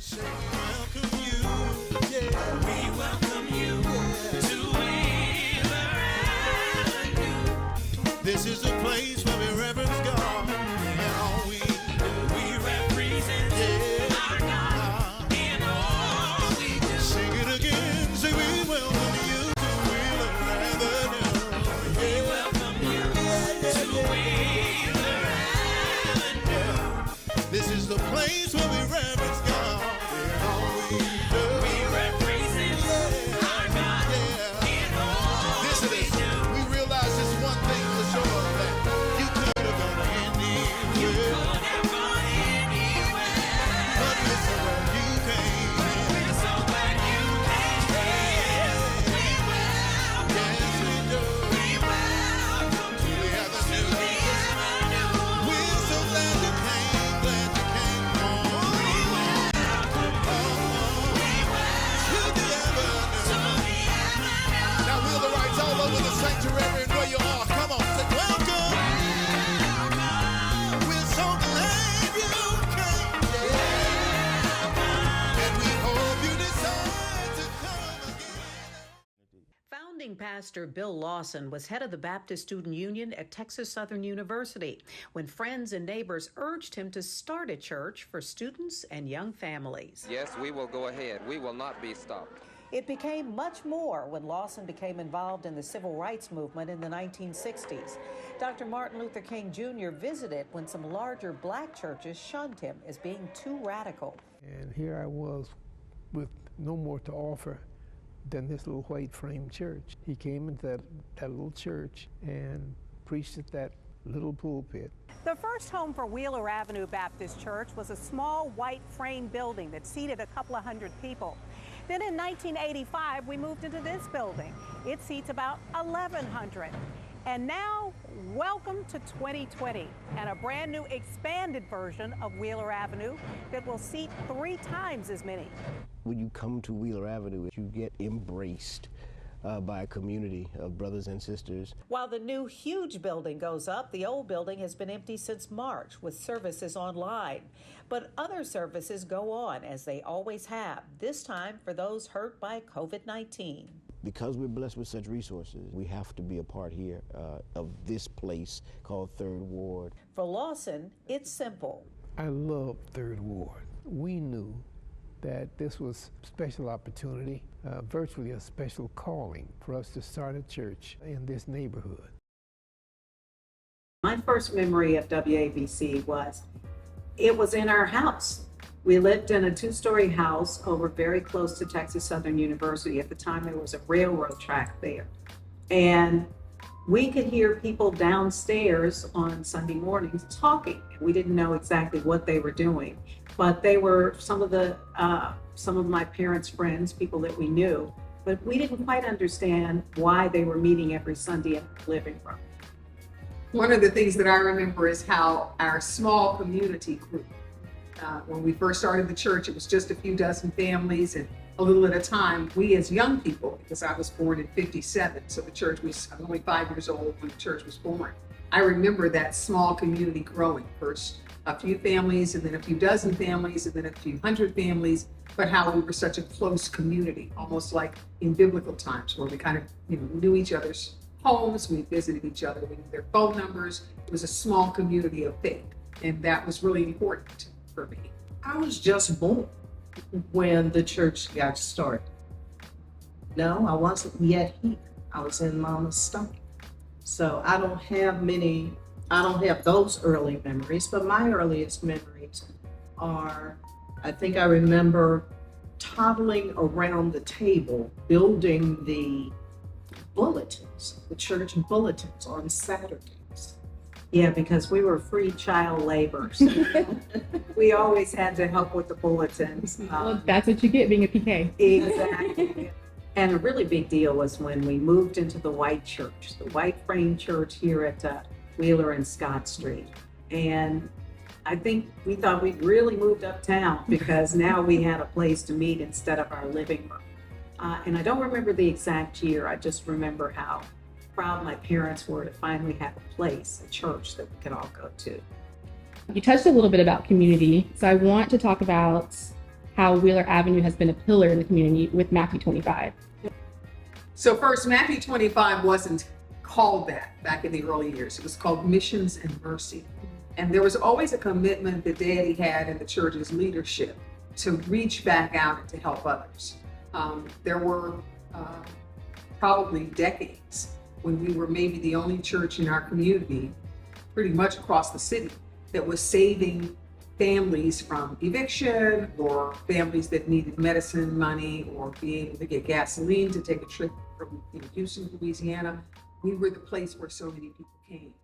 Say we welcome you, yeah. We welcome you to Wheeler Avenue. This is a place where we reverence God and all we do. We represent our God in all we do. Sing it again, say we welcome you to Wheeler Avenue. We welcome you to Wheeler Avenue. This is the place where we reverence God in all we do. We represent our God in all we do. We realize this one thing for sure, that you could have gone anywhere. You could have gone anywhere. But we're so glad you came. We're so glad you came. We welcome you. We welcome to the avenue. We're so glad you came. Glad you came home. We welcome to the avenue. Now wheel the rights all over the sanctuary and where you are. Come on, say welcome. We're so glad you came. And we hope you decide to come again. Founding pastor Bill Lawson was head of the Baptist Student Union at Texas Southern University when friends and neighbors urged him to start a church for students and young families. Yes, we will go ahead. We will not be stopped. It became much more when Lawson became involved in the civil rights movement in the 1960s. Dr. Martin Luther King Jr. visited when some larger black churches shunned him as being too radical. And here I was with no more to offer than this little white frame church. He came into that little church and preached at that little pulpit. The first home for Wheeler Avenue Baptist Church was a small white frame building that seated a couple of hundred people. Then in 1985, we moved into this building. It seats about 1,100. And now, welcome to 2020 and a brand new expanded version of Wheeler Avenue that will seat 3 times as many. When you come to Wheeler Avenue, you get embraced by a community of brothers and sisters. While the new huge building goes up, the old building has been empty since March with services online. But other services go on as they always have, this time for those hurt by COVID-19. Because we're blessed with such resources, we have to be a part here of this place called Third Ward. For Lawson, it's simple. I love Third Ward. We knew that this was a special opportunity, virtually a special calling for us to start a church in this neighborhood. My first memory of WABC was, it was in our house. We lived in a 2-story house over very close to Texas Southern University. At the time, there was a railroad track there. And we could hear people downstairs on Sunday mornings talking. We didn't know exactly what they were doing, but they were some of my parents' friends, people that we knew, but we didn't quite understand why they were meeting every Sunday in the living room. One of the things that I remember is how our small community grew. When we first started the church, it was just a few dozen families, and a little at a time, we as young people, because I was born in '57, so the church was only 5 years old when the church was born. I remember that small community growing. First a few families, and then a few dozen families, and then a few hundred families, but how we were such a close community, almost like in biblical times, where we kind of knew each other's homes, we visited each other, we knew their phone numbers. It was a small community of faith, and that was really important for me. I was just born when the church got started. No, I wasn't yet here. I was in Mama's stomach. So I don't have those early memories, but my earliest memories are, I think I remember toddling around the table, building the bulletins, the church bulletins on Saturdays. Yeah, because we were free child laborers. We always had to help with the bulletins. Well, that's what you get being a PK. Exactly. And a really big deal was when we moved into the white church, the white frame church here at Wheeler and Scott Street. And I think we thought we'd really moved uptown because now we had a place to meet instead of our living room. And I don't remember the exact year. I just remember how proud my parents were to finally have a place, a church that we could all go to. You touched a little bit about community, so I want to talk about how Wheeler Avenue has been a pillar in the community with Matthew 25. So first, Matthew 25 wasn't called that back in the early years. It was called Missions and Mercy. And there was always a commitment that Daddy had in the church's leadership to reach back out and to help others. There were probably decades when we were maybe the only church in our community, pretty much across the city, that was saving families from eviction, or families that needed medicine money, or be able to get gasoline to take a trip from Houston, Louisiana. We were the place where so many people came.